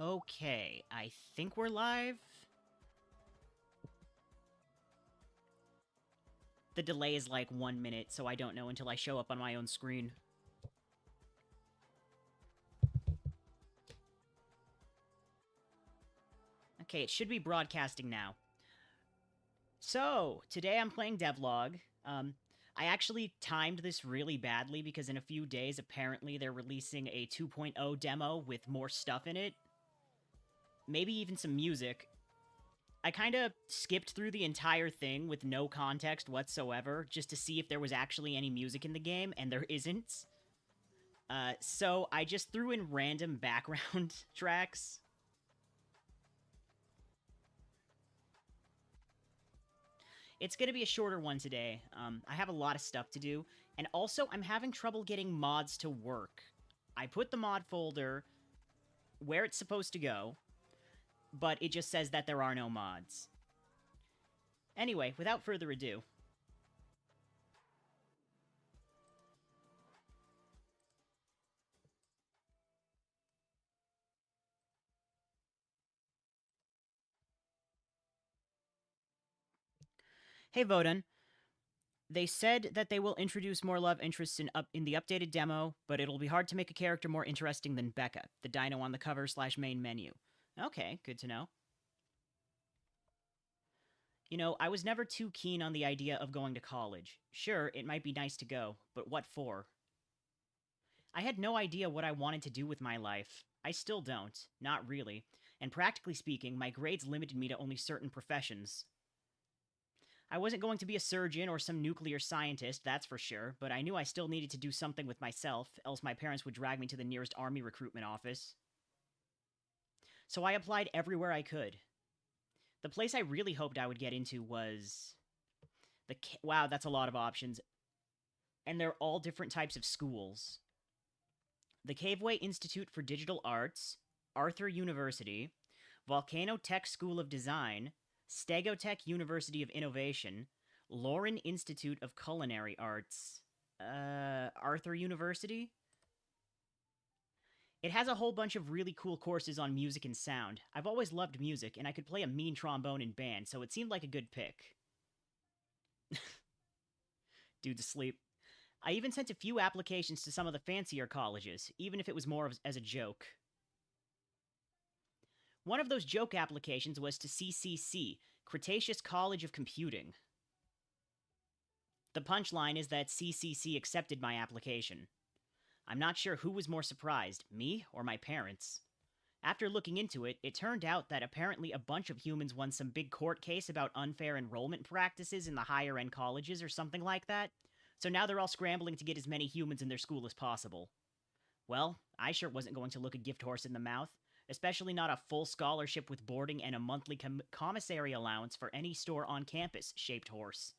Okay, I think we're live. The delay is like 1 minute, so I don't know until I show up on my own screen. Okay, it should be broadcasting now. So, today I'm playing Devlog. I actually timed this really badly because in a few days, apparently, they're releasing a 2.0 demo with more stuff in it. Maybe even some music. I kind of skipped through the entire thing with no context whatsoever, just to see if there was actually any music in the game, and there isn't. So I just threw in random background tracks. It's gonna be a shorter one today. I have a lot of stuff to do, and also I'm having trouble getting mods to work. I put the mod folder where it's supposed to go, but it just says that there are no mods. Anyway, without further ado, hey Vodan, they said that they will introduce more love interests in the updated demo, but it'll be hard to make a character more interesting than Becca, the dino on the cover / main menu. Okay, good to know. You know, I was never too keen on the idea of going to college. Sure, it might be nice to go, but what for? I had no idea what I wanted to do with my life. I still don't. Not really. And practically speaking, my grades limited me to only certain professions. I wasn't going to be a surgeon or some nuclear scientist, that's for sure, but I knew I still needed to do something with myself, else my parents would drag me to the nearest army recruitment office. So I applied everywhere I could. The place I really hoped I would get into was wow, that's a lot of options. And they're all different types of schools. The Caveway Institute for Digital Arts, Arthur University, Volcano Tech School of Design, Stegotech University of Innovation, Lauren Institute of Culinary Arts, Arthur University? It has a whole bunch of really cool courses on music and sound. I've always loved music, and I could play a mean trombone in band, so it seemed like a good pick. Dude's asleep. I even sent a few applications to some of the fancier colleges, even if it was more as a joke. One of those joke applications was to CCC, Cretaceous College of Computing. The punchline is that CCC accepted my application. I'm not sure who was more surprised, me or my parents. After looking into it, it turned out that apparently a bunch of humans won some big court case about unfair enrollment practices in the higher end colleges or something like that, so now they're all scrambling to get as many humans in their school as possible. Well, I sure wasn't going to look a gift horse in the mouth, especially not a full scholarship with boarding and a monthly commissary allowance for any store on campus shaped horse.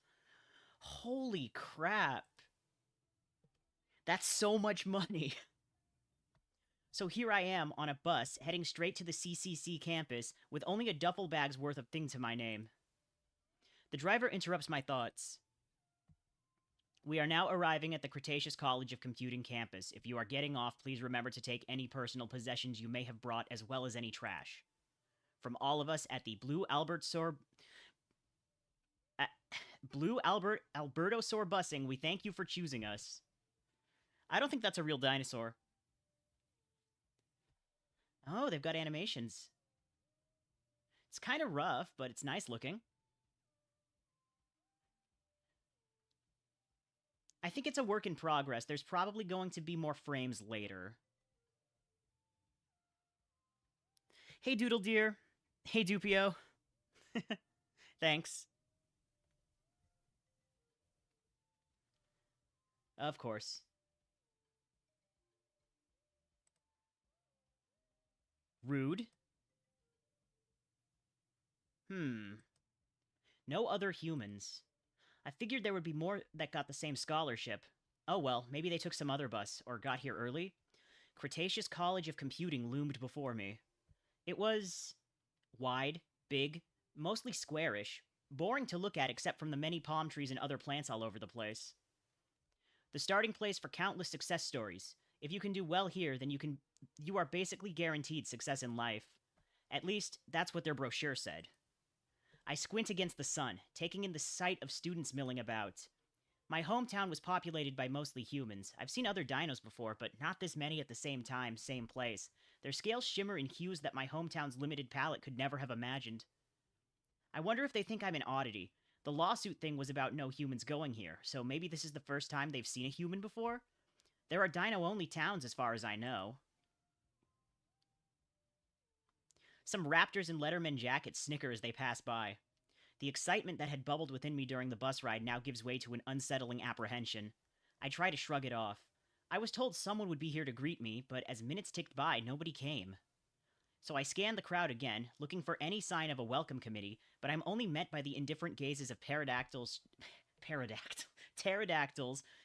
Holy crap. That's so much money. So here I am on a bus heading straight to the CCC campus with only a duffel bag's worth of things to my name. The driver interrupts my thoughts. We are now arriving at the Cretaceous College of Computing campus. If you are getting off, please remember to take any personal possessions you may have brought as well as any trash. From all of us at the Alberto Sor Busing, we thank you for choosing us. I don't think that's a real dinosaur. Oh, they've got animations. It's kind of rough, but it's nice looking. I think it's a work in progress. There's probably going to be more frames later. Hey, Doodle Deer. Hey, Dupio. Thanks. Of course. Rude. No other humans. I figured there would be more that got the same scholarship. Oh well, maybe they took some other bus, or got here early. Cretaceous College of Computing loomed before me. It was wide, big, mostly squarish, boring to look at except from the many palm trees and other plants all over the place. The starting place for countless success stories. If you can do well here, then you are basically guaranteed success in life. At least, that's what their brochure said. I squint against the sun, taking in the sight of students milling about. My hometown was populated by mostly humans. I've seen other dinos before, but not this many at the same time, same place. Their scales shimmer in hues that my hometown's limited palette could never have imagined. I wonder if they think I'm an oddity. The lawsuit thing was about no humans going here, so maybe this is the first time they've seen a human before? There are dino-only towns as far as I know. Some raptors in Letterman jackets snicker as they pass by. The excitement that had bubbled within me during the bus ride now gives way to an unsettling apprehension. I try to shrug it off. I was told someone would be here to greet me, but as minutes ticked by, nobody came. So I scan the crowd again, looking for any sign of a welcome committee, but I'm only met by the indifferent gazes of pterodactyls,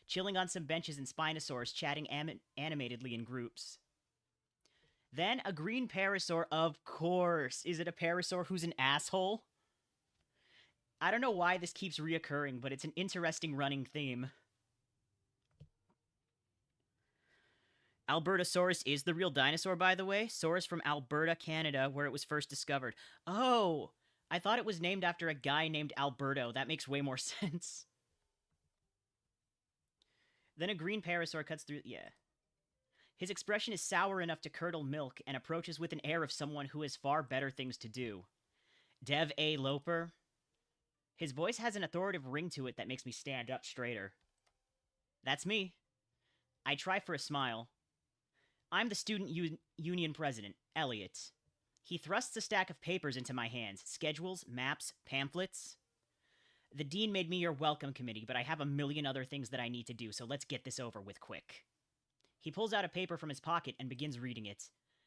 chilling on some benches and spinosaurs chatting animatedly in groups. Then a green parasaur, of course. Is it a parasaur who's an asshole? I don't know why this keeps reoccurring, but it's an interesting running theme. Albertosaurus is the real dinosaur, by the way. Saurus from Alberta, Canada, where it was first discovered. Oh, I thought it was named after a guy named Alberto. That makes way more sense. Then a green parasaur cuts through... Yeah. His expression is sour enough to curdle milk and approaches with an air of someone who has far better things to do. Dev A. Loper. His voice has an authoritative ring to it that makes me stand up straighter. That's me. I try for a smile. I'm the student union president, Elliot. He thrusts a stack of papers into my hands. Schedules, maps, pamphlets. The dean made me your welcome committee, but I have a million other things that I need to do, so let's get this over with quick. He pulls out a paper from his pocket and begins reading it.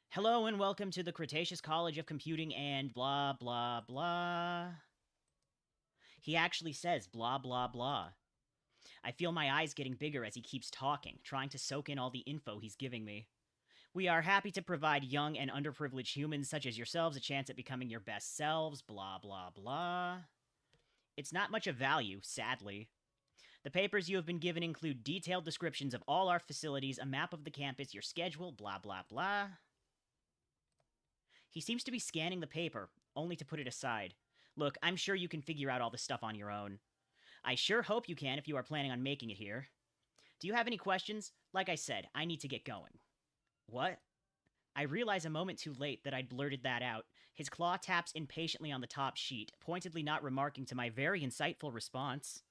Hello and welcome to the Cretaceous College of Computing and blah, blah, blah. He actually says blah, blah, blah. I feel my eyes getting bigger as he keeps talking, trying to soak in all the info he's giving me. We are happy to provide young and underprivileged humans such as yourselves a chance at becoming your best selves, blah, blah, blah. It's not much of value, sadly. The papers you have been given include detailed descriptions of all our facilities, a map of the campus, your schedule, blah, blah, blah. He seems to be scanning the paper, only to put it aside. Look, I'm sure you can figure out all this stuff on your own. I sure hope you can if you are planning on making it here. Do you have any questions? Like I said, I need to get going. What? I realize a moment too late that I'd blurted that out. His claw taps impatiently on the top sheet, pointedly not remarking to my very insightful response.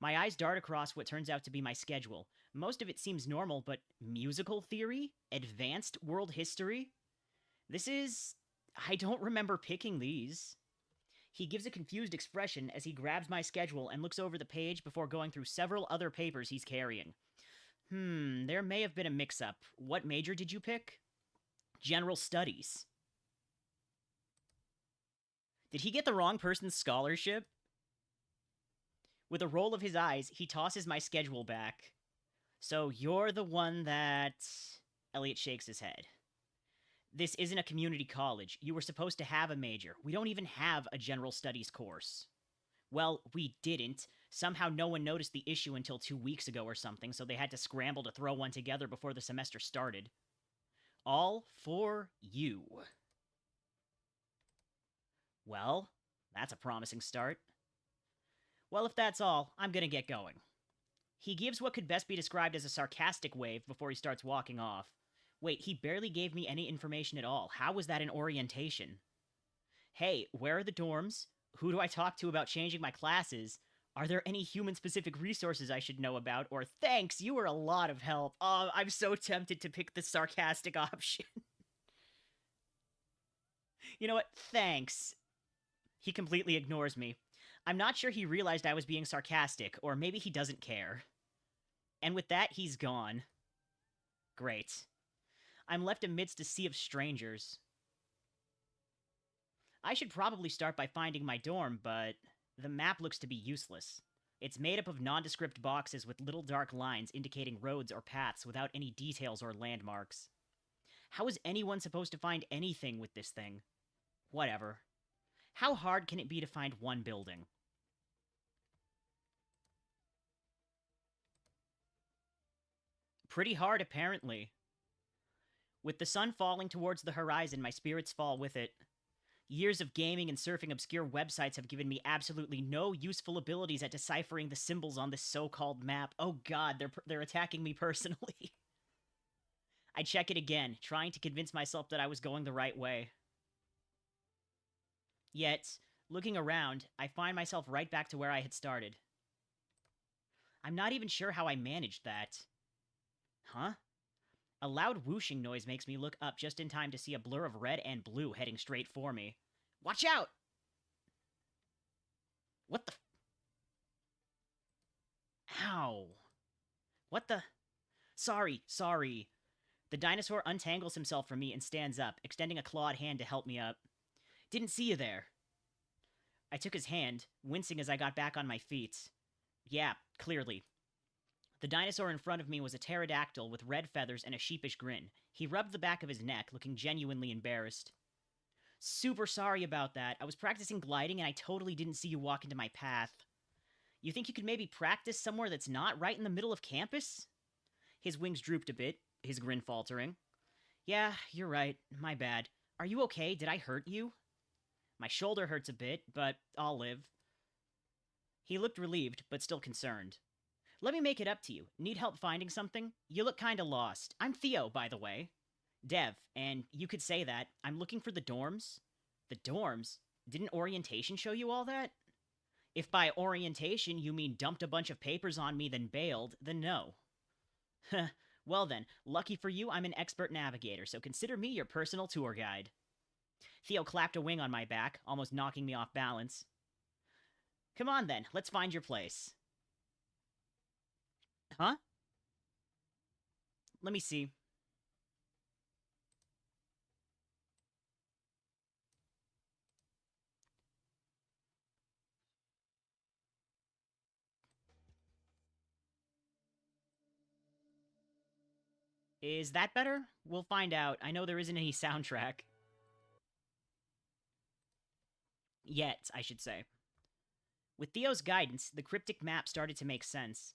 My eyes dart across what turns out to be my schedule. Most of it seems normal, but musical theory? Advanced world history? I don't remember picking these. He gives a confused expression as he grabs my schedule and looks over the page before going through several other papers he's carrying. There may have been a mix-up. What major did you pick? General Studies. Did he get the wrong person's scholarship? With a roll of his eyes, he tosses my schedule back. So you're the one that... Elliot shakes his head. This isn't a community college. You were supposed to have a major. We don't even have a general studies course. Well, we didn't. Somehow no one noticed the issue until 2 weeks ago or something, so they had to scramble to throw one together before the semester started. All for you. Well, that's a promising start. Well, if that's all, I'm gonna get going. He gives what could best be described as a sarcastic wave before he starts walking off. Wait, he barely gave me any information at all. How was that an orientation? Hey, where are the dorms? Who do I talk to about changing my classes? Are there any human-specific resources I should know about? Or thanks, you were a lot of help. Oh, I'm so tempted to pick the sarcastic option. You know what? Thanks. He completely ignores me. I'm not sure he realized I was being sarcastic, or maybe he doesn't care. And with that, he's gone. Great. I'm left amidst a sea of strangers. I should probably start by finding my dorm, but the map looks to be useless. It's made up of nondescript boxes with little dark lines indicating roads or paths without any details or landmarks. How is anyone supposed to find anything with this thing? Whatever. How hard can it be to find one building? Pretty hard, apparently. With the sun falling towards the horizon, my spirits fall with it. Years of gaming and surfing obscure websites have given me absolutely no useful abilities at deciphering the symbols on this so-called map. Oh god, they're attacking me personally. I check it again, trying to convince myself that I was going the right way. Yet, looking around, I find myself right back to where I had started. I'm not even sure how I managed that. Huh? A loud whooshing noise makes me look up just in time to see a blur of red and blue heading straight for me. Watch out! What the... Ow. What the... Sorry. The dinosaur untangles himself from me and stands up, extending a clawed hand to help me up. Didn't see you there. I took his hand, wincing as I got back on my feet. Yeah, clearly. The dinosaur in front of me was a pterodactyl with red feathers and a sheepish grin. He rubbed the back of his neck, looking genuinely embarrassed. Super sorry about that. I was practicing gliding and I totally didn't see you walk into my path. You think you could maybe practice somewhere that's not right in the middle of campus? His wings drooped a bit, his grin faltering. Yeah, you're right. My bad. Are you okay? Did I hurt you? My shoulder hurts a bit, but I'll live. He looked relieved, but still concerned. Let me make it up to you. Need help finding something? You look kinda lost. I'm Theo, by the way. Dev, and you could say that. I'm looking for the dorms. The dorms? Didn't orientation show you all that? If by orientation you mean dumped a bunch of papers on me then bailed, then no. Well then, lucky for you, I'm an expert navigator, so consider me your personal tour guide. Theo clapped a wing on my back, almost knocking me off balance. Come on then, let's find your place. Huh? Let me see. Is that better? We'll find out. I know there isn't any soundtrack. Yet, I should say. With Theo's guidance, the cryptic map started to make sense.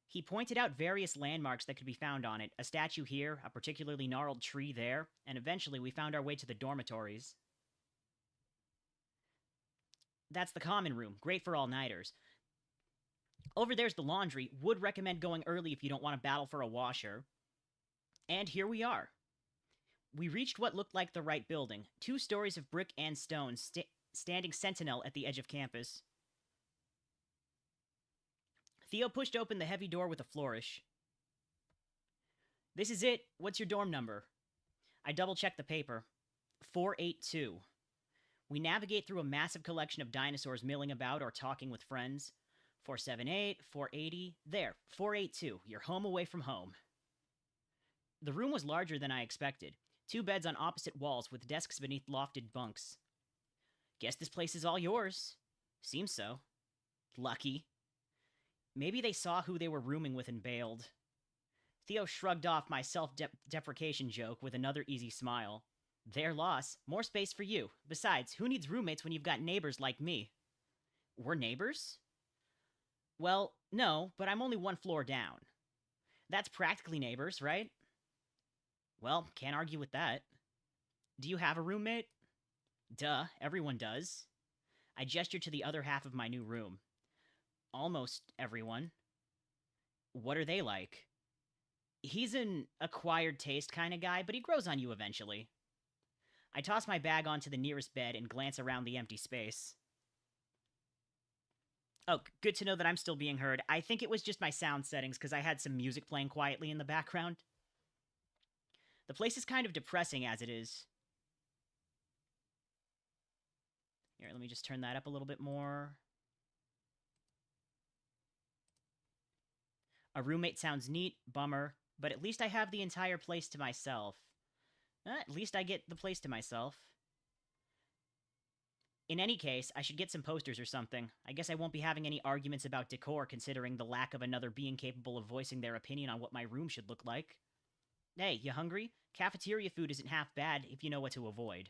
He pointed out various landmarks that could be found on it, a statue here, a particularly gnarled tree there, and eventually we found our way to the dormitories. That's the common room, great for all-nighters. Over there's the laundry, would recommend going early if you don't want to battle for a washer. And here we are. We reached what looked like the right building, 2 stories of brick and stone standing sentinel at the edge of campus. Theo pushed open the heavy door with a flourish. This is it. What's your dorm number? I double-checked the paper. 482. We navigate through a massive collection of dinosaurs milling about or talking with friends. 478, 480, there, 482. You're home away from home. The room was larger than I expected. 2 beds on opposite walls with desks beneath lofted bunks. Guess this place is all yours. Seems so. Lucky. Maybe they saw who they were rooming with and bailed. Theo shrugged off my self-deprecation joke with another easy smile. Their loss. More space for you. Besides, who needs roommates when you've got neighbors like me? We're neighbors? Well, no, but I'm only 1 floor down. That's practically neighbors, right? Well, can't argue with that. Do you have a roommate? Duh, everyone does. I gestured to the other half of my new room. Almost everyone. What are they like? He's an acquired taste kind of guy, but he grows on you eventually. I toss my bag onto the nearest bed and glance around the empty space. Oh, good to know that I'm still being heard. I think it was just my sound settings because I had some music playing quietly in the background. The place is kind of depressing as it is. Here, let me just turn that up a little bit more. A roommate sounds neat, bummer, but at least I have the entire place to myself. At least I get the place to myself. In any case, I should get some posters or something. I guess I won't be having any arguments about decor considering the lack of another being capable of voicing their opinion on what my room should look like. Hey, you hungry? Cafeteria food isn't half bad if you know what to avoid.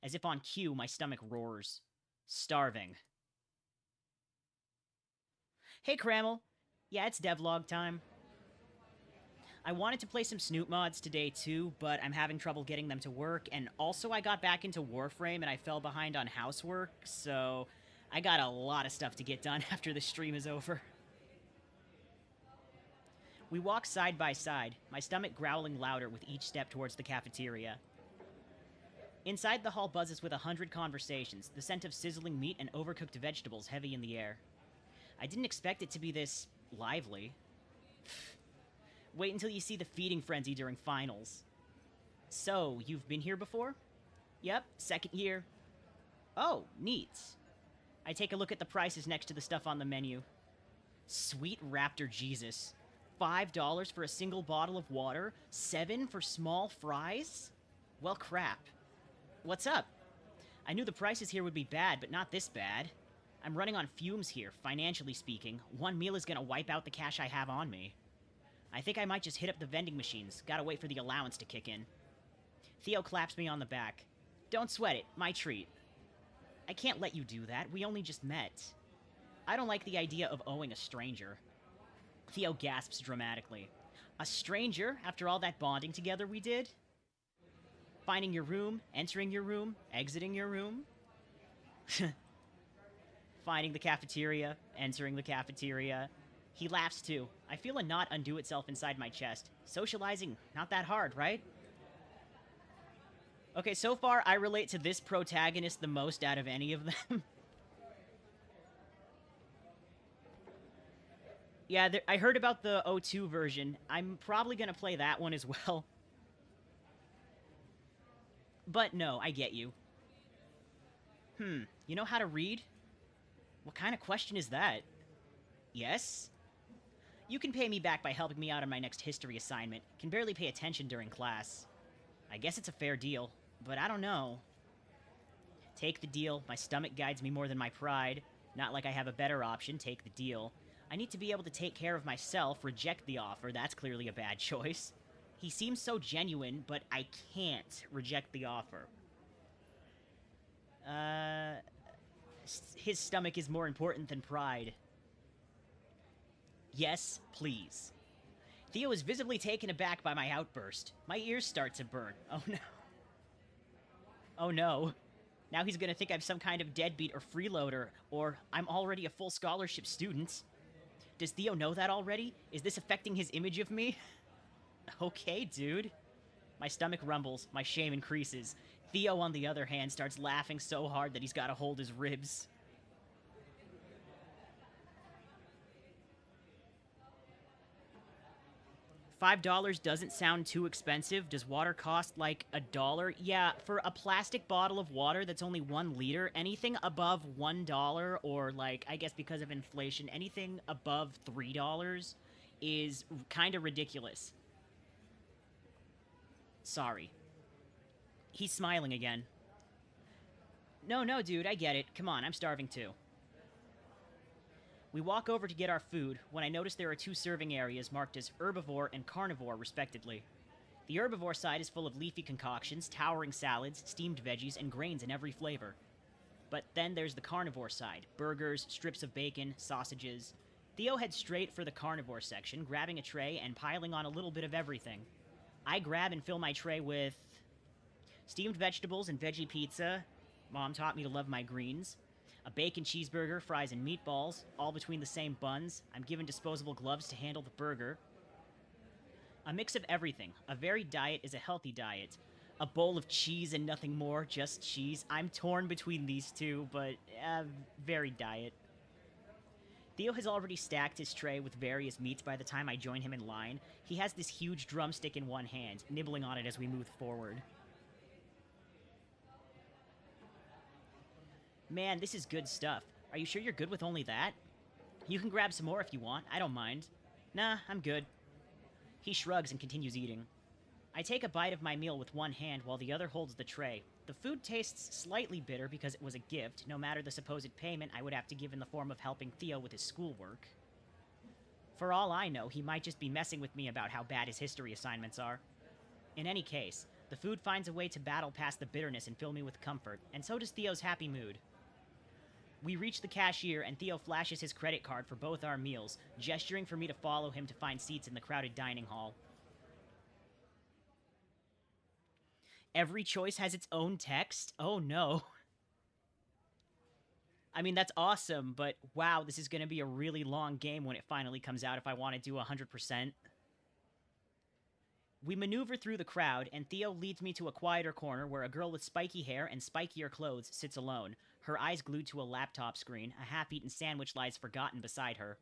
As if on cue, my stomach roars. Starving. Hey, Crammel. Yeah, it's devlog time. I wanted to play some Snoot mods today too, but I'm having trouble getting them to work, and also I got back into Warframe and I fell behind on housework, so I got a lot of stuff to get done after the stream is over. We walk side by side, my stomach growling louder with each step towards the cafeteria. Inside, the hall buzzes with 100 conversations, the scent of sizzling meat and overcooked vegetables heavy in the air. I didn't expect it to be this lively. Wait until you see the feeding frenzy during finals. So, you've been here before? Yep, second year. Oh, neat. I take a look at the prices next to the stuff on the menu. Sweet Raptor Jesus. $5 for a single bottle of water? $7 for small fries? Well, crap. What's up? I knew the prices here would be bad, but not this bad. I'm running on fumes here, financially speaking. One meal is gonna wipe out the cash I have on me. I think I might just hit up the vending machines. Gotta wait for the allowance to kick in. Theo claps me on the back. Don't sweat it, my treat. I can't let you do that, we only just met. I don't like the idea of owing a stranger. Theo gasps dramatically. A stranger, after all that bonding together we did? Finding your room, entering your room, exiting your room? Finding the cafeteria, entering the cafeteria. He laughs too. I feel a knot undo itself inside my chest. Socializing, not that hard, right? Okay, so far I relate to this protagonist the most out of any of them. Yeah, I heard about the O2 version. I'm probably gonna play that one as well. But no, I get you. You know how to read? What kind of question is that? Yes? You can pay me back by helping me out on my next history assignment. Can barely pay attention during class. I guess it's a fair deal, but I don't know. Take the deal. My stomach guides me more than my pride. Not like I have a better option. Take the deal. I need to be able to take care of myself. Reject the offer. That's clearly a bad choice. He seems so genuine, but I can't reject the offer. His stomach is more important than pride. Yes, please. Theo is visibly taken aback by my outburst. My ears start to burn. Oh no. Oh no. Now he's gonna think I'm some kind of deadbeat or freeloader, or I'm already a full scholarship student. Does Theo know that already? Is this affecting his image of me? Okay, dude. My stomach rumbles, my shame increases. Theo, on the other hand, starts laughing so hard that he's gotta hold his ribs. $5 doesn't sound too expensive. Does water cost like $1? Yeah, for a plastic bottle of water that's only 1 liter, anything above $1, or like, I guess because of inflation, anything above $3 is kind of ridiculous. Sorry. He's smiling again. No, dude, I get it. Come on, I'm starving too. We walk over to get our food when I notice there are 2 serving areas marked as herbivore and carnivore, respectively. The herbivore side is full of leafy concoctions, towering salads, steamed veggies, and grains in every flavor. But then there's the carnivore side. Burgers, strips of bacon, sausages. Theo heads straight for the carnivore section, grabbing a tray and piling on a little bit of everything. I grab and fill my tray with steamed vegetables and veggie pizza. Mom taught me to love my greens. A bacon cheeseburger, fries, and meatballs, all between the same buns. I'm given disposable gloves to handle the burger. A mix of everything. A varied diet is a healthy diet. A bowl of cheese and nothing more, just cheese. I'm torn between these two, but varied diet. Theo has already stacked his tray with various meats by the time I join him in line. He has this huge drumstick in one hand, nibbling on it as we move forward. Man, this is good stuff. Are you sure you're good with only that? You can grab some more if you want. I don't mind. Nah, I'm good. He shrugs and continues eating. I take a bite of my meal with one hand while the other holds the tray. The food tastes slightly bitter because it was a gift, no matter the supposed payment I would have to give in the form of helping Theo with his schoolwork. For all I know, he might just be messing with me about how bad his history assignments are. In any case, the food finds a way to battle past the bitterness and fill me with comfort, and so does Theo's happy mood. We reach the cashier, and Theo flashes his credit card for both our meals, gesturing for me to follow him to find seats in the crowded dining hall. Every choice has its own text? Oh no. I mean, that's awesome, but wow, this is going to be a really long game when it finally comes out if I want to do 100%. We maneuver through the crowd, and Theo leads me to a quieter corner where a girl with spiky hair and spikier clothes sits alone, her eyes glued to a laptop screen. A half-eaten sandwich lies forgotten beside her.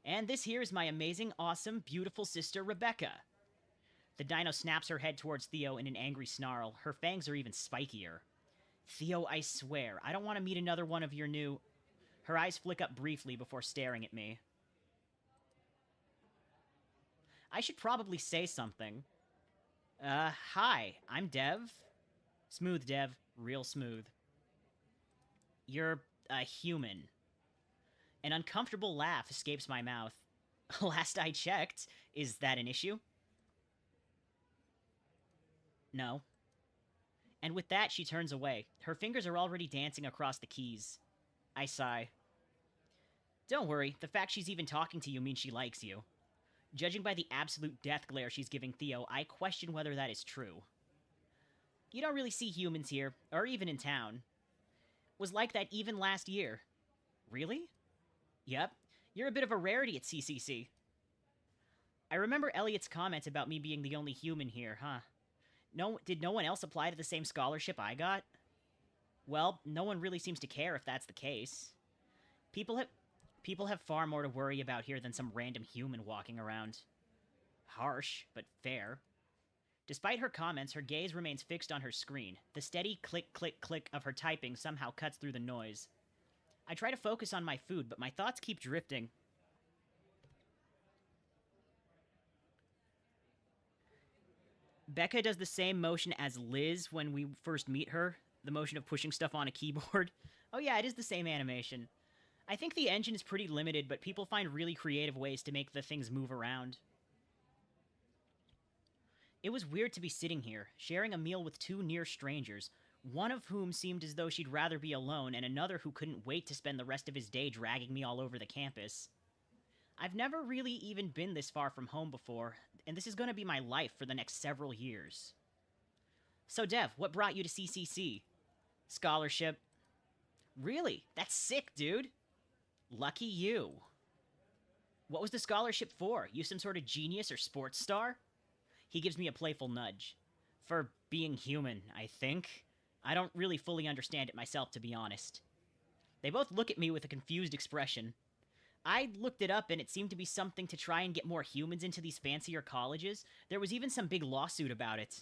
And this here is my amazing, awesome, beautiful sister, Rebecca. The dino snaps her head towards Theo in an angry snarl. Her fangs are even spikier. Theo, I swear, I don't want to meet another one of your new... Her eyes flick up briefly before staring at me. I should probably say something. Hi, I'm Dev. Smooth, Dev. Real smooth. You're a human. An uncomfortable laugh escapes my mouth. Last I checked, is that an issue? No. And with that, she turns away. Her fingers are already dancing across the keys. I sigh. Don't worry, the fact she's even talking to you means she likes you. Judging by the absolute death glare she's giving Theo, I question whether that is true. You don't really see humans here, or even in town. Was like that even last year. Really? Yep. You're a bit of a rarity at CCC. I remember Elliot's comment about me being the only human here, huh? Did no one else apply to the same scholarship I got? Well, no one really seems to care if that's the case. People have far more to worry about here than some random human walking around. Harsh, but fair. Despite her comments, her gaze remains fixed on her screen. The steady click, click, click of her typing somehow cuts through the noise. I try to focus on my food, but my thoughts keep drifting. Becca does the same motion as Liz when we first meet her. The motion of pushing stuff on a keyboard. Oh yeah, it is the same animation. I think the engine is pretty limited, but people find really creative ways to make the things move around. It was weird to be sitting here, sharing a meal with two near strangers, one of whom seemed as though she'd rather be alone, and another who couldn't wait to spend the rest of his day dragging me all over the campus. I've never really even been this far from home before, and this is going to be my life for the next several years. So Dev, what brought you to CCC? Scholarship. Really? That's sick, dude. Lucky you. What was the scholarship for? You some sort of genius or sports star? He gives me a playful nudge. For being human, I think. I don't really fully understand it myself, to be honest. They both look at me with a confused expression. I looked it up, and it seemed to be something to try and get more humans into these fancier colleges. There was even some big lawsuit about it.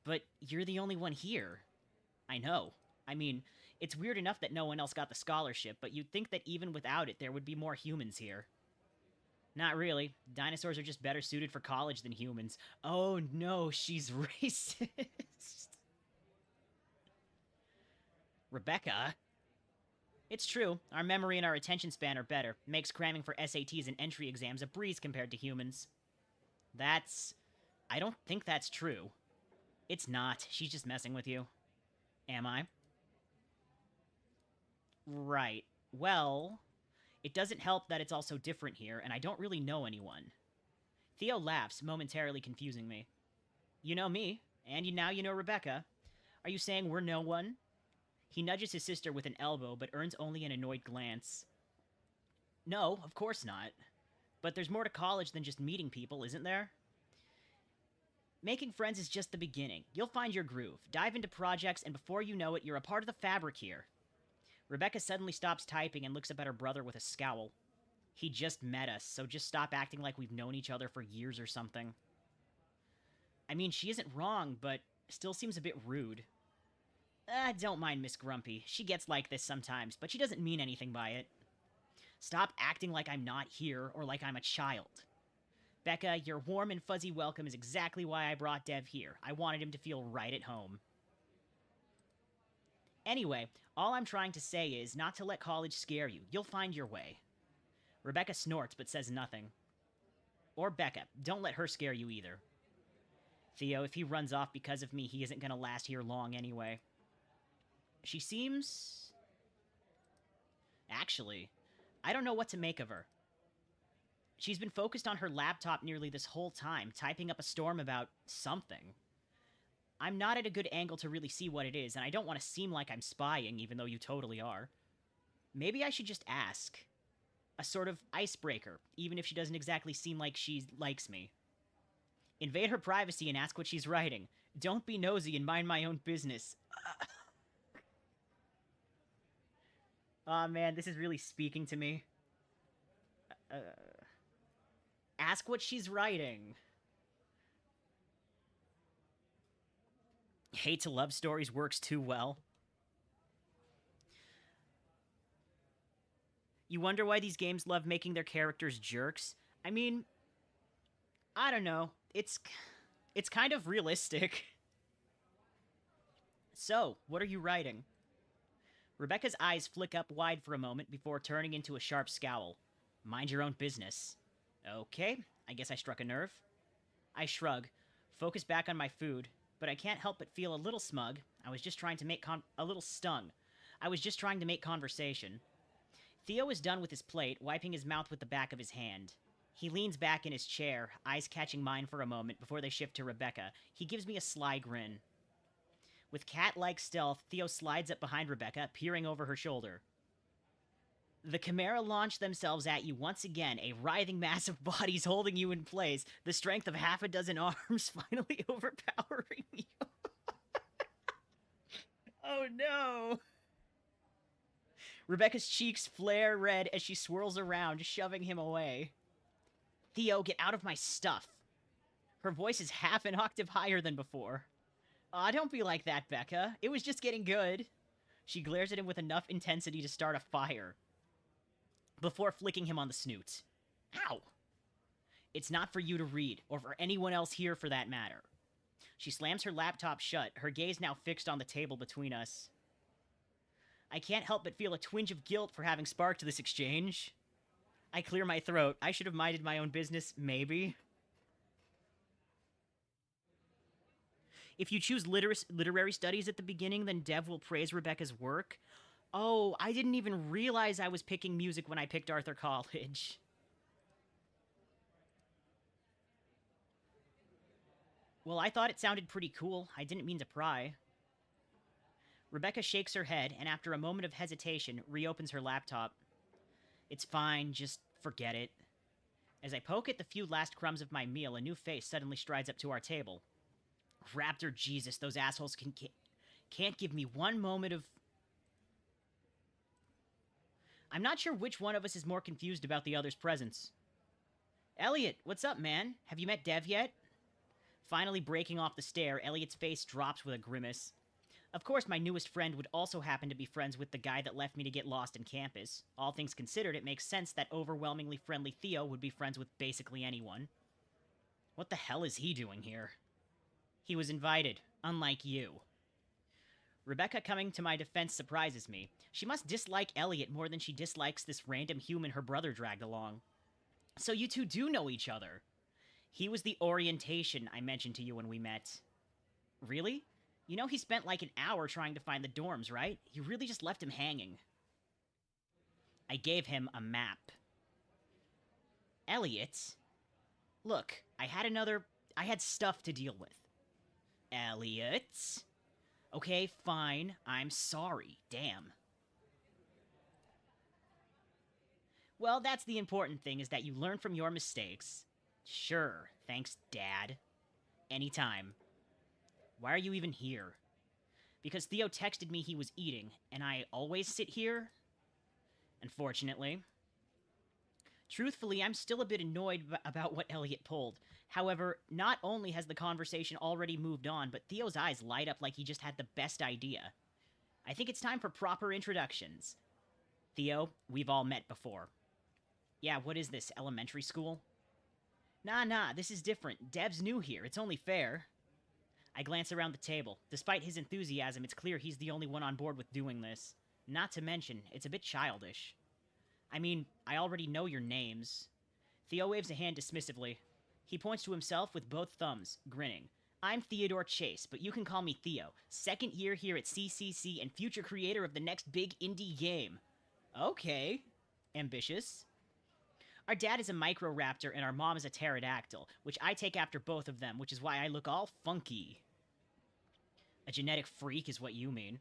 But you're the only one here. I know. I mean, it's weird enough that no one else got the scholarship, but you'd think that even without it, there would be more humans here. Not really. Dinosaurs are just better suited for college than humans. Oh no, she's racist. Rebecca? It's true. Our memory and our attention span are better. Makes cramming for SATs and entry exams a breeze compared to humans. I don't think that's true. It's not. She's just messing with you. Am I? Right. Well, it doesn't help that it's also different here, and I don't really know anyone. Theo laughs, momentarily confusing me. You know me, and now you know Rebecca. Are you saying we're no one? He nudges his sister with an elbow, but earns only an annoyed glance. No, of course not. But there's more to college than just meeting people, isn't there? Making friends is just the beginning. You'll find your groove, dive into projects, and before you know it, you're a part of the fabric here. Rebecca suddenly stops typing and looks up at her brother with a scowl. He just met us, so just stop acting like we've known each other for years or something. I mean, she isn't wrong, but still seems a bit rude. Don't mind Miss Grumpy. She gets like this sometimes, but she doesn't mean anything by it. Stop acting like I'm not here or like I'm a child. Becca, your warm and fuzzy welcome is exactly why I brought Dev here. I wanted him to feel right at home. Anyway, all I'm trying to say is not to let college scare you. You'll find your way. Rebecca snorts but says nothing. Or Becca, don't let her scare you either. Theo, if he runs off because of me, he isn't going to last here long anyway. She seems... Actually, I don't know what to make of her. She's been focused on her laptop nearly this whole time, typing up a storm about something. I'm not at a good angle to really see what it is, and I don't want to seem like I'm spying, even though you totally are. Maybe I should just ask. A sort of icebreaker, even if she doesn't exactly seem like she likes me. Invade her privacy and ask what she's writing. Don't be nosy and mind my own business. Aw, man, this is really speaking to me. Ask what she's writing. Hate to love stories works too well. You wonder why these games love making their characters jerks? I mean, I don't know. It's kind of realistic. So, what are you writing? Rebecca's eyes flick up wide for a moment before turning into a sharp scowl. Mind your own business. Okay, I guess I struck a nerve. I shrug, focus back on my food, but I can't help but feel a little smug. I was just trying to make a little stung. I was just trying to make conversation. Theo is done with his plate, wiping his mouth with the back of his hand. He leans back in his chair, eyes catching mine for a moment before they shift to Rebecca. He gives me a sly grin. With cat-like stealth, Theo slides up behind Rebecca, peering over her shoulder. The Chimera launch themselves at you once again, a writhing mass of bodies holding you in place, the strength of half a dozen arms finally overpowering you. Oh no! Rebecca's cheeks flare red as she swirls around, shoving him away. Theo, get out of my stuff. Her voice is half an octave higher than before. Aw, don't be like that, Becca. It was just getting good. She glares at him with enough intensity to start a fire, before flicking him on the snoot. Ow! It's not for you to read, or for anyone else here for that matter. She slams her laptop shut, her gaze now fixed on the table between us. I can't help but feel a twinge of guilt for having sparked this exchange. I clear my throat. I should have minded my own business, maybe. If you choose literary studies at the beginning, then Dev will praise Rebecca's work. Oh, I didn't even realize I was picking music when I picked Arthur College. Well, I thought it sounded pretty cool. I didn't mean to pry. Rebecca shakes her head, and after a moment of hesitation, reopens her laptop. It's fine, just forget it. As I poke at the few last crumbs of my meal, a new face suddenly strides up to our table. Raptor Jesus, those assholes can't give me one moment of... I'm not sure which one of us is more confused about the other's presence. Elliot, what's up, man? Have you met Dev yet? Finally breaking off the stare, Elliot's face drops with a grimace. Of course, my newest friend would also happen to be friends with the guy that left me to get lost in campus. All things considered, it makes sense that overwhelmingly friendly Theo would be friends with basically anyone. What the hell is he doing here? He was invited, unlike you. Rebecca coming to my defense surprises me. She must dislike Elliot more than she dislikes this random human her brother dragged along. So you two do know each other. He was the orientation I mentioned to you when we met. Really? You know he spent like an hour trying to find the dorms, right? You really just left him hanging. I gave him a map. Elliot? Look, I had stuff to deal with. Elliot? Okay, fine. I'm sorry. Damn. Well, that's the important thing, is that you learn from your mistakes. Sure. Thanks, Dad. Anytime. Why are you even here? Because Theo texted me he was eating, and I always sit here? Unfortunately. Truthfully, I'm still a bit annoyed about what Elliot pulled. However, not only has the conversation already moved on, but Theo's eyes light up like he just had the best idea. I think it's time for proper introductions. Theo, we've all met before. Yeah, what is this, elementary school? Nah, this is different. Dev's new here, it's only fair. I glance around the table. Despite his enthusiasm, it's clear he's the only one on board with doing this. Not to mention, it's a bit childish. I mean, I already know your names. Theo waves a hand dismissively. He points to himself with both thumbs, grinning. I'm Theodore Chase, but you can call me Theo. Second year here at CCC and future creator of the next big indie game. Okay. Ambitious. Our dad is a microraptor and our mom is a pterodactyl, which I take after both of them, which is why I look all funky. A genetic freak is what you mean.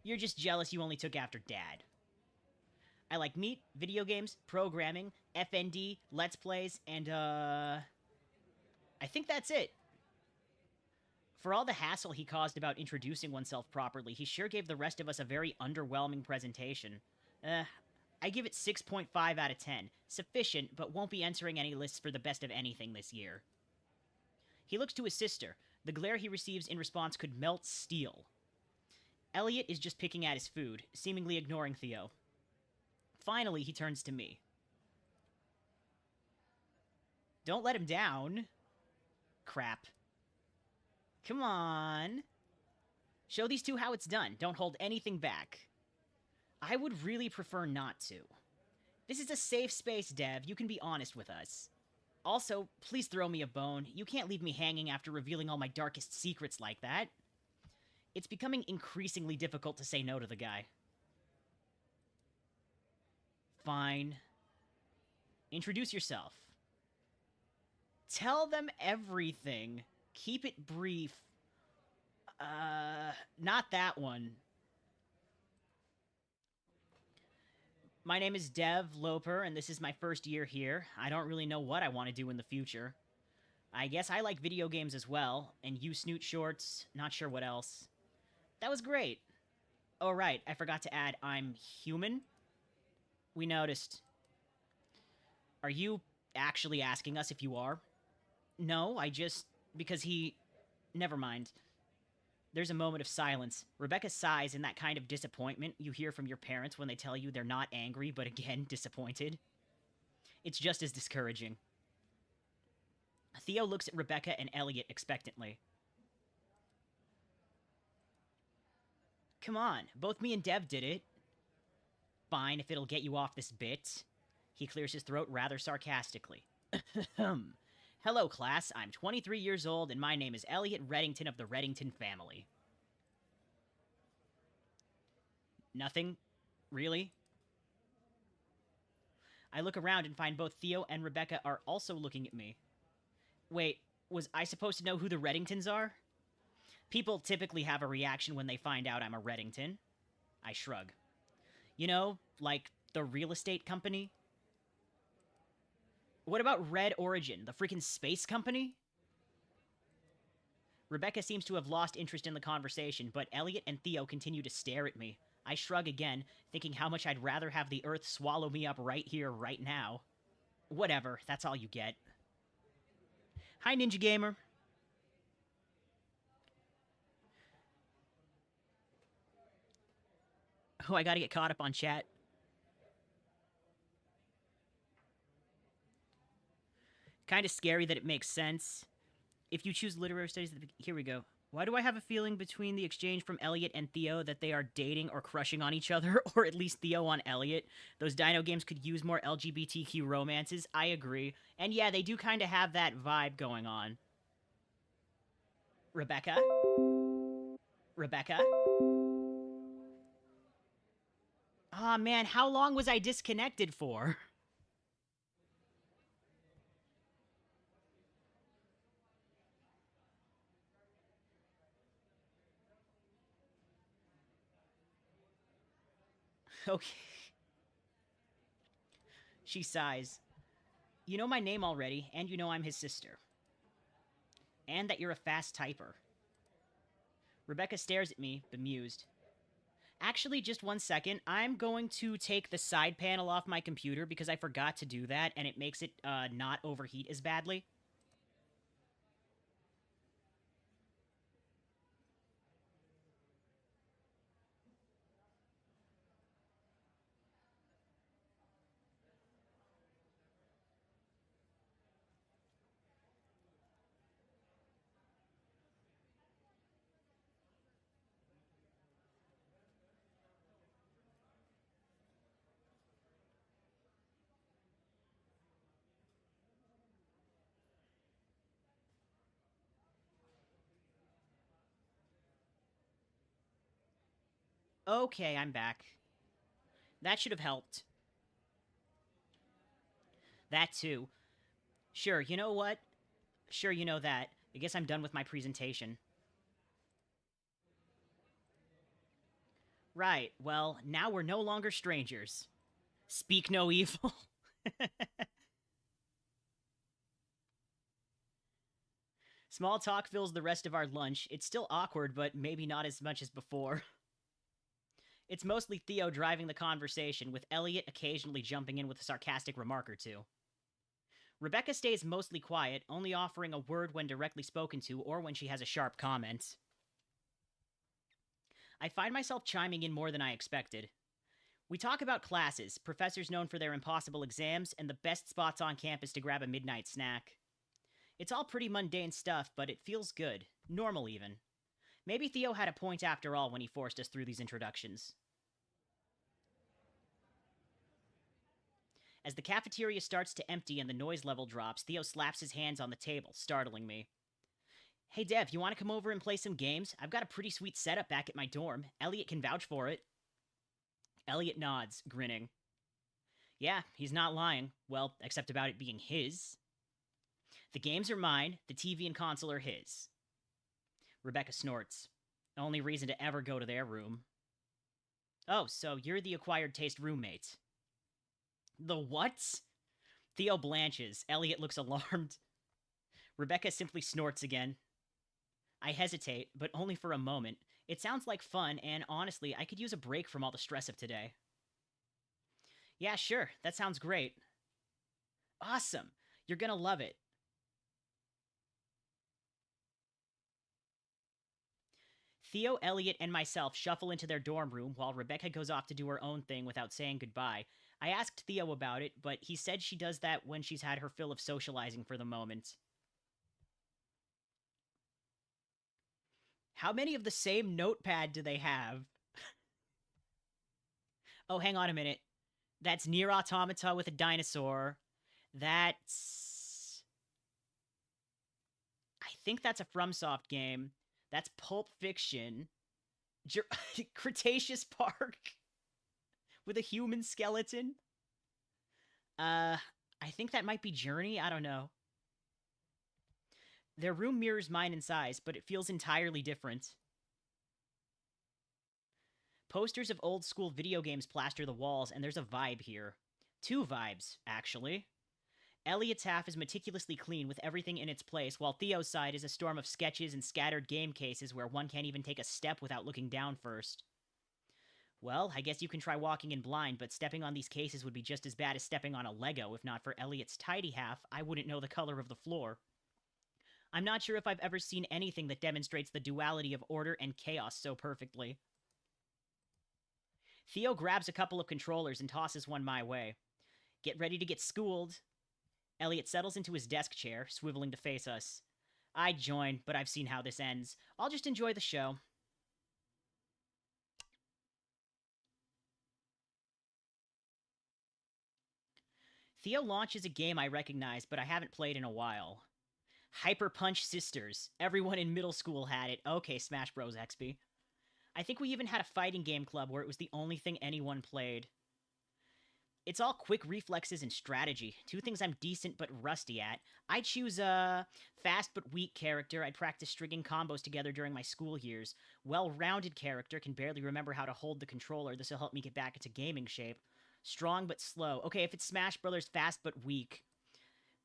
You're just jealous you only took after Dad. I like meat, video games, programming, FND, Let's Plays, and, I think that's it. For all the hassle he caused about introducing oneself properly, he sure gave the rest of us a very underwhelming presentation. I give it 6.5 out of 10. Sufficient, but won't be entering any lists for the best of anything this year. He looks to his sister. The glare he receives in response could melt steel. Elliot is just picking at his food, seemingly ignoring Theo. Finally, he turns to me. Don't let him down. Crap. Come on. Show these two how it's done. Don't hold anything back. I would really prefer not to. This is a safe space, Dev. You can be honest with us. Also, please throw me a bone. You can't leave me hanging after revealing all my darkest secrets like that. It's becoming increasingly difficult to say no to the guy. Fine. Introduce yourself. Tell them everything. Keep it brief. Not that one. My name is Dev Loper, and this is my first year here. I don't really know what I want to do in the future. I guess I like video games as well, and you snoot shorts, not sure what else. That was great. Oh, right, I forgot to add, I'm human? We noticed. Are you actually asking us if you are? No, because he... Never mind. There's a moment of silence. Rebecca sighs in that kind of disappointment you hear from your parents when they tell you they're not angry, but again, disappointed. It's just as discouraging. Theo looks at Rebecca and Elliot expectantly. Come on, both me and Dev did it. Fine, if it'll get you off this bit. He clears his throat rather sarcastically. Hello, class. I'm 23 years old, and my name is Elliot Reddington of the Reddington family. Nothing? Really? I look around and find both Theo and Rebecca are also looking at me. Wait, was I supposed to know who the Reddingtons are? People typically have a reaction when they find out I'm a Reddington. I shrug. You know, like the real estate company? What about Red Origin, the freaking space company? Rebecca seems to have lost interest in the conversation, but Elliot and Theo continue to stare at me. I shrug again, thinking how much I'd rather have the Earth swallow me up right here, right now. Whatever, that's all you get. Hi, Ninja Gamer. Oh, I gotta get caught up on chat. Kind of scary that it makes sense. If you choose literary studies, here we go. Why do I have a feeling between the exchange from Elliot and Theo that they are dating or crushing on each other, or at least Theo on Elliot? Those dino games could use more LGBTQ romances, I agree. And yeah, they do kind of have that vibe going on. Rebecca? Rebecca? Aw, oh, man, how long was I disconnected for? Okay. She sighs. You know my name already, and you know I'm his sister. And that you're a fast typer. Rebecca stares at me, bemused. Actually, just 1 second. I'm going to take the side panel off my computer because I forgot to do that, and it makes it not overheat as badly. Okay, I'm back. That should have helped. That too. Sure, you know what? Sure, you know that. I guess I'm done with my presentation. Right, well, now we're no longer strangers. Speak no evil. Small talk fills the rest of our lunch. It's still awkward, but maybe not as much as before. It's mostly Theo driving the conversation, with Elliot occasionally jumping in with a sarcastic remark or two. Rebecca stays mostly quiet, only offering a word when directly spoken to or when she has a sharp comment. I find myself chiming in more than I expected. We talk about classes, professors known for their impossible exams, and the best spots on campus to grab a midnight snack. It's all pretty mundane stuff, but it feels good. Normal, even. Maybe Theo had a point after all when he forced us through these introductions. As the cafeteria starts to empty and the noise level drops, Theo slaps his hands on the table, startling me. Hey Dev, you want to come over and play some games? I've got a pretty sweet setup back at my dorm. Elliot can vouch for it. Elliot nods, grinning. Yeah, he's not lying. Well, except about it being his. The games are mine, the TV and console are his. Rebecca snorts. Only reason to ever go to their room. Oh, so you're the acquired taste roommate. The what? Theo blanches. Elliot looks alarmed. Rebecca simply snorts again. I hesitate, but only for a moment. It sounds like fun, and honestly, I could use a break from all the stress of today. Yeah, sure. That sounds great. Awesome. You're gonna love it. Theo, Elliot, and myself shuffle into their dorm room while Rebecca goes off to do her own thing without saying goodbye. I asked Theo about it, but he said she does that when she's had her fill of socializing for the moment. How many of the same notepad do they have? Oh, hang on a minute. That's Nier Automata with a dinosaur. That's... I think that's a FromSoft game. That's Pulp Fiction. Cretaceous Park with a human skeleton. I think that might be Journey. I don't know. Their room mirrors mine in size, but it feels entirely different. Posters of old school video games plaster the walls, and there's a vibe here. Two vibes, actually. Elliot's half is meticulously clean with everything in its place, while Theo's side is a storm of sketches and scattered game cases where one can't even take a step without looking down first. Well, I guess you can try walking in blind, but stepping on these cases would be just as bad as stepping on a Lego. If not for Elliot's tidy half, I wouldn't know the color of the floor. I'm not sure if I've ever seen anything that demonstrates the duality of order and chaos so perfectly. Theo grabs a couple of controllers and tosses one my way. Get ready to get schooled. Elliot settles into his desk chair, swiveling to face us. I'd join, but I've seen how this ends. I'll just enjoy the show. Theo launches a game I recognize, but I haven't played in a while. Hyper Punch Sisters. Everyone in middle school had it. Okay, Smash Bros. XP. I think we even had a fighting game club where it was the only thing anyone played. It's all quick reflexes and strategy, two things I'm decent but rusty at. I choose a fast but weak character. I'd practice stringing combos together during my school years. Well-rounded character, can barely remember how to hold the controller. This will help me get back into gaming shape. Strong but slow. Okay, if it's Smash Brothers, fast but weak.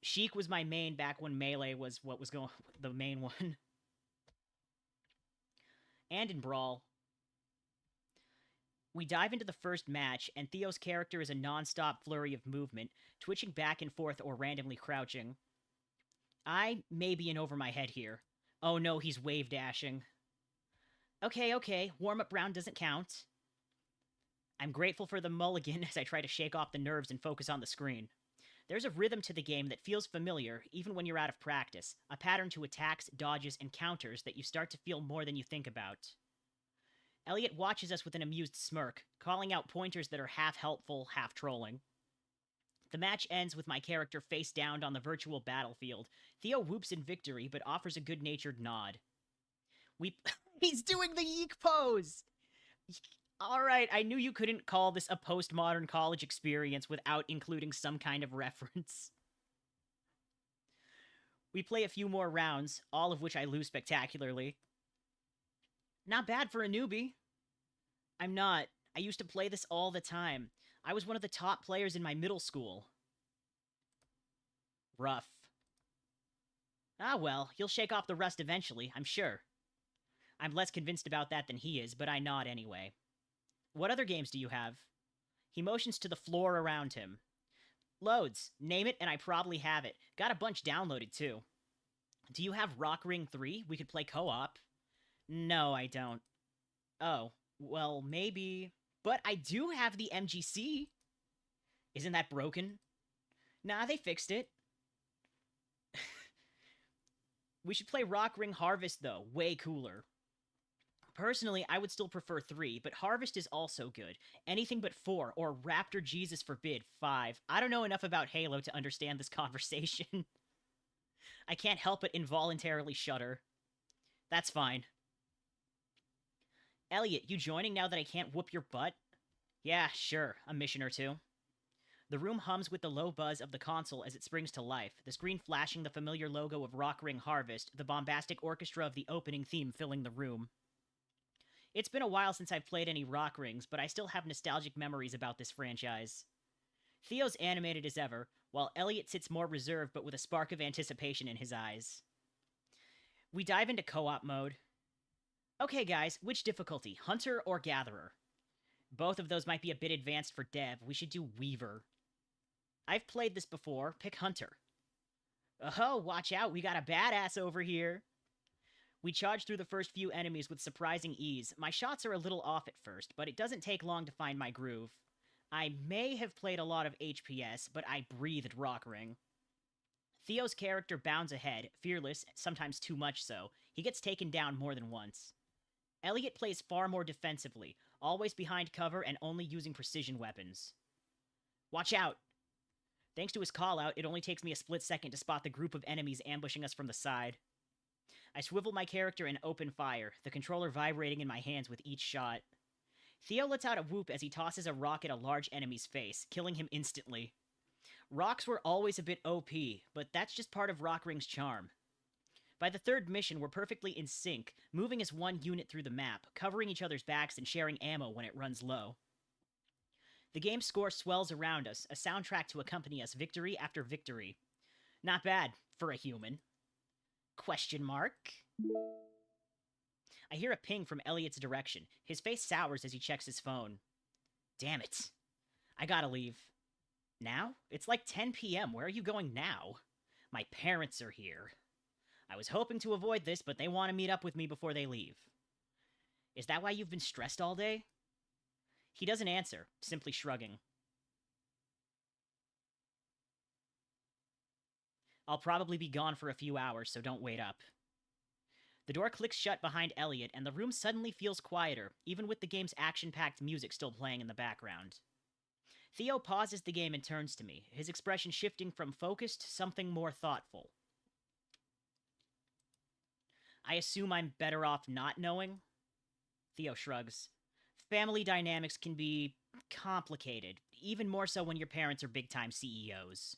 Sheik was my main back when Melee was what was going the main one. And in Brawl. We dive into the first match, and Theo's character is a non-stop flurry of movement, twitching back and forth or randomly crouching. I may be in over my head here. Oh no, he's wave dashing. Okay, warm-up round doesn't count. I'm grateful for the mulligan as I try to shake off the nerves and focus on the screen. There's a rhythm to the game that feels familiar, even when you're out of practice, a pattern to attacks, dodges, and counters that you start to feel more than you think about. Elliot watches us with an amused smirk, calling out pointers that are half helpful, half trolling. The match ends with my character face down on the virtual battlefield. Theo whoops in victory, but offers a good-natured nod. He's doing the yeek pose! Alright, I knew you couldn't call this a postmodern college experience without including some kind of reference. We play a few more rounds, all of which I lose spectacularly. Not bad for a newbie. I'm not. I used to play this all the time. I was one of the top players in my middle school. Rough. Ah well, he'll shake off the rust eventually, I'm sure. I'm less convinced about that than he is, but I nod anyway. What other games do you have? He motions to the floor around him. Loads. Name it and I probably have it. Got a bunch downloaded too. Do you have Rock Ring 3? We could play co-op. No, I don't. Oh, well, maybe. But I do have the MGC. Isn't that broken? Nah, they fixed it. We should play Rock Ring Harvest, though. Way cooler. Personally, I would still prefer 3, but Harvest is also good. Anything but 4, or Raptor Jesus forbid, 5. I don't know enough about Halo to understand this conversation. I can't help but involuntarily shudder. That's fine. Elliot, you joining now that I can't whoop your butt? Yeah, sure, a mission or two. The room hums with the low buzz of the console as it springs to life, the screen flashing the familiar logo of Rock Ring Harvest, the bombastic orchestra of the opening theme filling the room. It's been a while since I've played any Rock Rings, but I still have nostalgic memories about this franchise. Theo's animated as ever, while Elliot sits more reserved but with a spark of anticipation in his eyes. We dive into co-op mode. Okay guys, which difficulty, Hunter or Gatherer? Both of those might be a bit advanced for dev, we should do Weaver. I've played this before, pick Hunter. Oh, watch out, we got a badass over here. We charge through the first few enemies with surprising ease. My shots are a little off at first, but it doesn't take long to find my groove. I may have played a lot of HPS, but I breathed Rock Ring. Theo's character bounds ahead, fearless, sometimes too much so. He gets taken down more than once. Elliot plays far more defensively, always behind cover and only using precision weapons. Watch out! Thanks to his call-out, it only takes me a split second to spot the group of enemies ambushing us from the side. I swivel my character and open fire, the controller vibrating in my hands with each shot. Theo lets out a whoop as he tosses a rock at a large enemy's face, killing him instantly. Rocks were always a bit OP, but that's just part of Rock Ring's charm. By the third mission, we're perfectly in sync, moving as one unit through the map, covering each other's backs and sharing ammo when it runs low. The game's score swells around us, a soundtrack to accompany us victory after victory. Not bad, for a human. Question mark? I hear a ping from Elliot's direction. His face sours as he checks his phone. Damn it. I gotta leave. Now? It's like 10 p.m. Where are you going now? My parents are here. I was hoping to avoid this, but they want to meet up with me before they leave. Is that why you've been stressed all day? He doesn't answer, simply shrugging. I'll probably be gone for a few hours, so don't wait up. The door clicks shut behind Elliot, and the room suddenly feels quieter, even with the game's action-packed music still playing in the background. Theo pauses the game and turns to me, his expression shifting from focused to something more thoughtful. I assume I'm better off not knowing? Theo shrugs. Family dynamics can be complicated, even more so when your parents are big-time CEOs.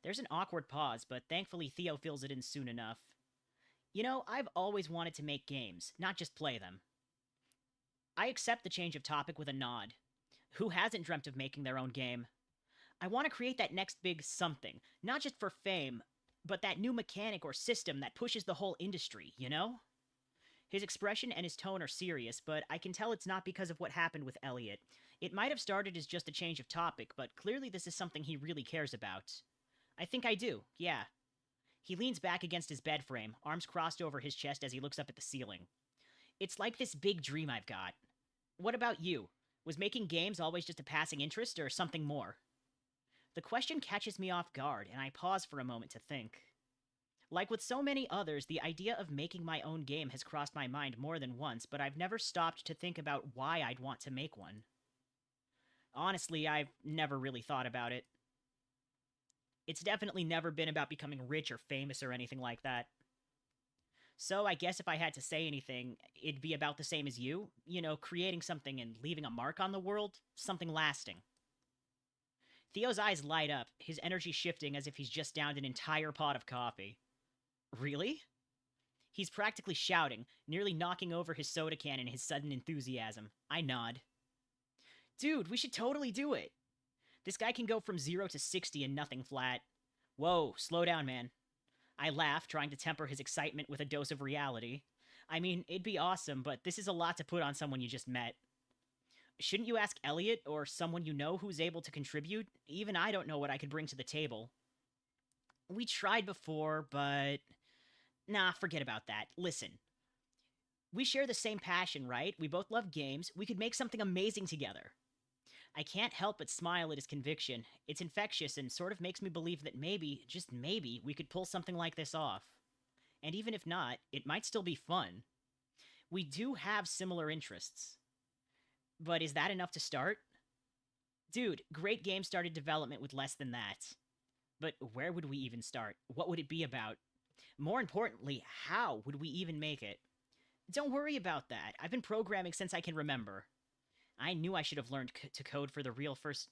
There's an awkward pause, but thankfully Theo fills it in soon enough. You know, I've always wanted to make games, not just play them. I accept the change of topic with a nod. Who hasn't dreamt of making their own game? I want to create that next big something, not just for fame, but that new mechanic or system that pushes the whole industry, you know? His expression and his tone are serious, but I can tell it's not because of what happened with Elliot. It might have started as just a change of topic, but clearly this is something he really cares about. I think I do, yeah. He leans back against his bed frame, arms crossed over his chest as he looks up at the ceiling. It's like this big dream I've got. What about you? Was making games always just a passing interest, or something more? The question catches me off guard, and I pause for a moment to think. Like with so many others, the idea of making my own game has crossed my mind more than once, but I've never stopped to think about why I'd want to make one. Honestly, I've never really thought about it. It's definitely never been about becoming rich or famous or anything like that. So I guess if I had to say anything, it'd be about the same as you. You know, creating something and leaving a mark on the world. Something lasting. Theo's eyes light up, his energy shifting as if he's just downed an entire pot of coffee. Really? He's practically shouting, nearly knocking over his soda can in his sudden enthusiasm. I nod. Dude, we should totally do it. This guy can go from 0 to 60 in nothing flat. Whoa, slow down, man. I laugh, trying to temper his excitement with a dose of reality. I mean, it'd be awesome, but this is a lot to put on someone you just met. Shouldn't you ask Elliot or someone you know who's able to contribute? Even I don't know what I could bring to the table. We tried before, but... Nah, forget about that. Listen. We share the same passion, right? We both love games. We could make something amazing together. I can't help but smile at his conviction. It's infectious and sort of makes me believe that maybe, just maybe, we could pull something like this off. And even if not, it might still be fun. We do have similar interests. But is that enough to start? Dude, great game started development with less than that. But where would we even start? What would it be about? More importantly, how would we even make it? Don't worry about that. I've been programming since I can remember. I knew I should have learned to code for the real first...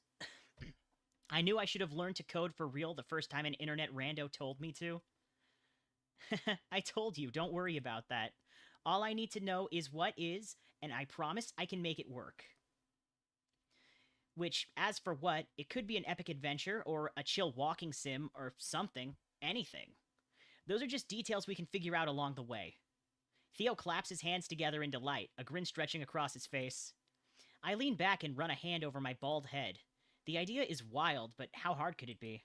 I knew I should have learned to code for real the first time an internet rando told me to. I told you, don't worry about that. All I need to know is what is, and I promise I can make it work. Which, as for what, it could be an epic adventure, or a chill walking sim, or something. Anything. Those are just details we can figure out along the way. Theo claps his hands together in delight, a grin stretching across his face. I lean back and run a hand over my bald head. The idea is wild, but how hard could it be?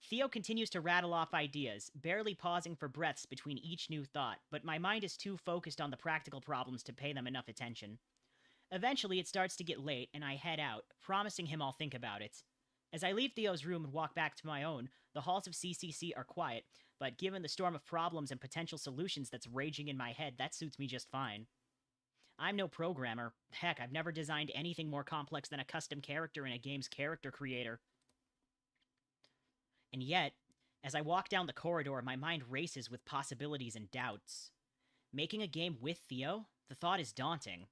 Theo continues to rattle off ideas, barely pausing for breaths between each new thought, but my mind is too focused on the practical problems to pay them enough attention. Eventually, it starts to get late, and I head out, promising him I'll think about it. As I leave Theo's room and walk back to my own, the halls of CCC are quiet, but given the storm of problems and potential solutions that's raging in my head, that suits me just fine. I'm no programmer. Heck, I've never designed anything more complex than a custom character in a game's character creator. And yet, as I walk down the corridor, my mind races with possibilities and doubts. Making a game with Theo? The thought is daunting.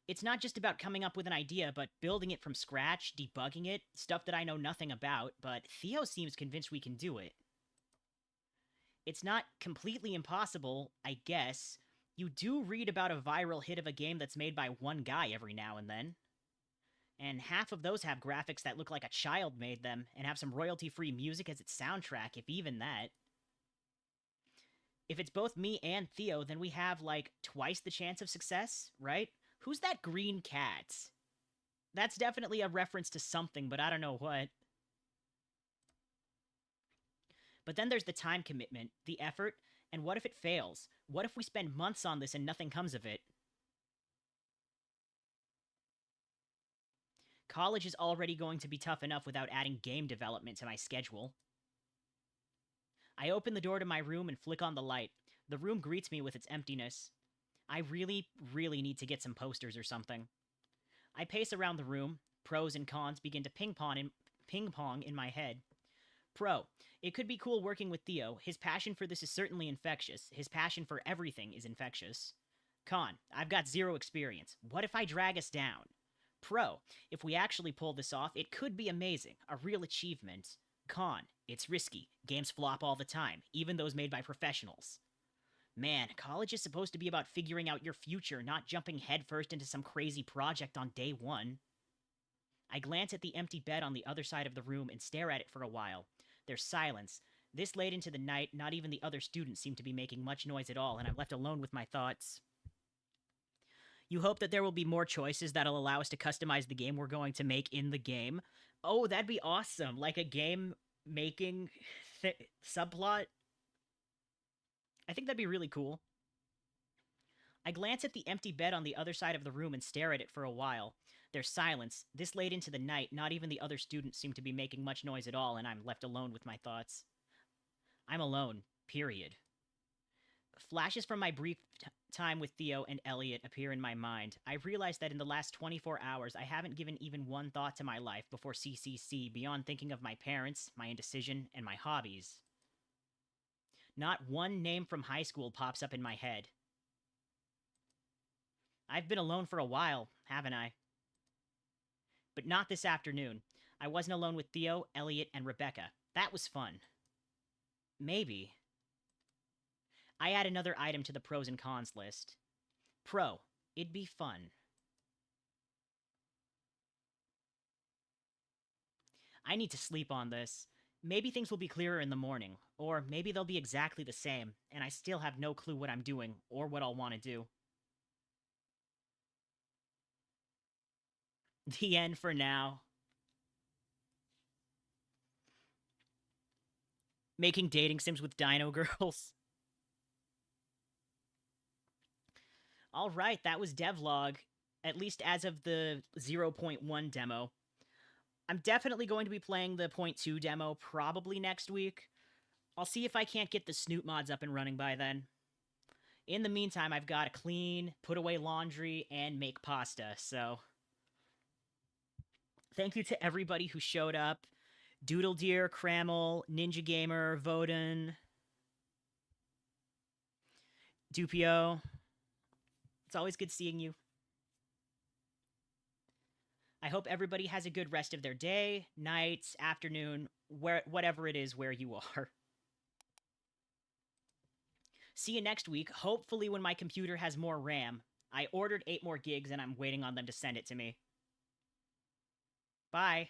It's not just about coming up with an idea, but building it from scratch, debugging it, stuff that I know nothing about, but Theo seems convinced we can do it. It's not completely impossible, I guess. You do read about a viral hit of a game that's made by one guy every now and then. And half of those have graphics that look like a child made them, and have some royalty-free music as its soundtrack, if even that. If it's both me and Theo, then we have, like, twice the chance of success, right? Who's that green cat? That's definitely a reference to something, but I don't know what. But then there's the time commitment, the effort, and what if it fails? What if we spend months on this and nothing comes of it? College is already going to be tough enough without adding game development to my schedule. I open the door to my room and flick on the light. The room greets me with its emptiness. I really, really need to get some posters or something. I pace around the room. Pros and cons begin to ping-pong in my head. Pro. It could be cool working with Theo. His passion for this is certainly infectious. His passion for everything is infectious. Con. I've got zero experience. What if I drag us down? Pro. If we actually pull this off, it could be amazing. A real achievement. Con. It's risky. Games flop all the time, even those made by professionals. Man, college is supposed to be about figuring out your future, not jumping headfirst into some crazy project on day one. I glance at the empty bed on the other side of the room and stare at it for a while. There's silence. This late into the night, not even the other students seem to be making much noise at all, and I'm left alone with my thoughts. You hope that there will be more choices that'll allow us to customize the game we're going to make in the game. Oh, that'd be awesome. Like a game-making subplot. I think that'd be really cool. I glance at the empty bed on the other side of the room and stare at it for a while. There's silence. This late into the night, not even the other students seem to be making much noise at all, and I'm left alone with my thoughts. I'm alone. Period. Flashes from my brief time with Theo and Elliot appear in my mind. I realize that in the last 24 hours, I haven't given even one thought to my life before CCC beyond thinking of my parents, my indecision, and my hobbies. Not one name from high school pops up in my head. I've been alone for a while, haven't I? But not this afternoon. I wasn't alone with Theo, Elliot, and Rebecca. That was fun. Maybe. I add another item to the pros and cons list. Pro. It'd be fun. I need to sleep on this. Maybe things will be clearer in the morning, or maybe they'll be exactly the same, and I still have no clue what I'm doing or what I'll want to do. The end for now. Making dating sims with dino girls. Alright, that was Devlog, at least as of the 0.1 demo. I'm definitely going to be playing the 0.2 demo probably next week. I'll see if I can't get the Snoot mods up and running by then. In the meantime, I've got to clean, put away laundry, and make pasta, so... Thank you to everybody who showed up. Doodle Deer, Crammel, Ninja Gamer, Voden, Dupio. It's always good seeing you. I hope everybody has a good rest of their day, night, afternoon, whatever it is where you are. See you next week, hopefully when my computer has more RAM. I ordered 8 more gigs and I'm waiting on them to send it to me. Bye.